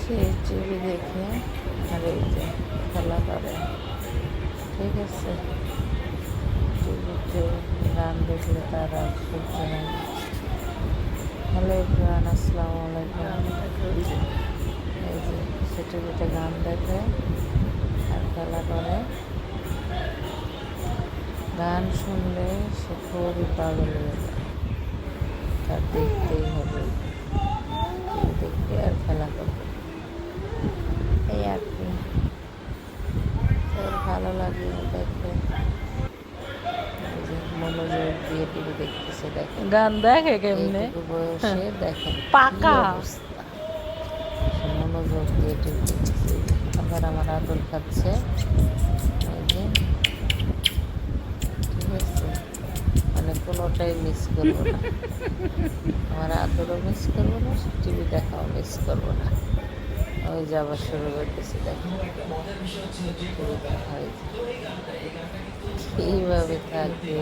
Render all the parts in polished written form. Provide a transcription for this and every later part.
সেই টিভি দেখে আর এই যে খেলা করে, ঠিক আছে। টিভিতে গান দেখলে তার আর সহ্য হয় না। হ্যালো এভরিওয়ান, আসসালামু আলাইকুম। এই যে সে টিভিতে গান দেখে আর খেলা করে। গান শুনলে সে খুবই পাগল হয়ে যায়, তার দেখতেই হবে, টিভি দেখবে আর খেলা করবে, এই আর কি। তোর ভালো লাগে দেখবে, মনোযোগ দিয়ে টিভি দেখতেছে, দেখে গান দেখে কেমনে বয়সে দেখেন পাকা অবস্থা, মনোযোগ দিয়ে টিভি দেখতেছে। আবার আমার আদর খাচ্ছে, এই যে, ঠিক আছে। মানে কোনোটাই মিস করবো না, আমার আদরও মিস করবো না, টিভি দেখাও মিস করবো না। ওই যে আবার শুরু করতেছি, দেখো টিভি দেখা হয়েছে। এইভাবে থাকবে,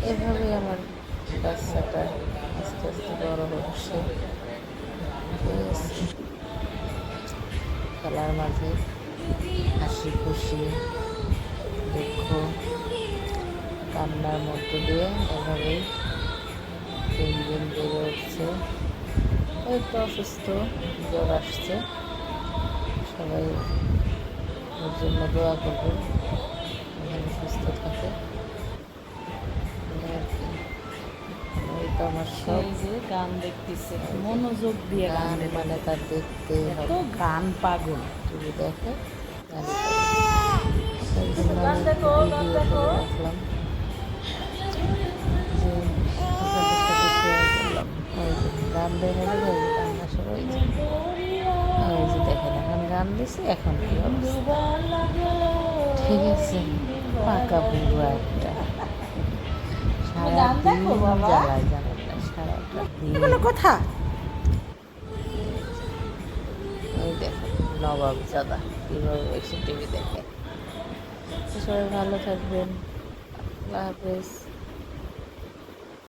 এভাবে আমার বাচ্চাটা আস্তে আস্তে বড় হচ্ছে, ঠিক আছে। খেলার মাঝে হাসি খুশি দুঃখ কান্নার মধ্য দিয়ে এভাবেই দিন দিন বেড়ে উঠছে। একটু অসুস্থ, জ্বর আসছে, সবাই ওর জন্য দোয়া করবেন, এখানে সুস্থ থাকে আর কি। ওই তো আমার সব যে গান দেখতেছে মনোযোগ দিয়ে গান, মানে তার দেখতে তো গান পাগল। টিভি দেখে, গান রাখলাম যে আপনাদের সাথে শেয়ার করলাম। ওই যে গান দেখে দেখে কান্না শুরু হয়েছে, ওই যে দেখেন এখন গান দিছি, এখন কি অবস্থা, ঠিক আছে। পাকা বুড়ো একটা, সারাদিন জ্বালায়, জানেন না, সারাটা দিন কথা ওই দেখো নবাব জাদা কীভাবে এসে টিভি দেখে। সবাই ভালো থাকবেন, আল্লাহ হাফেজ।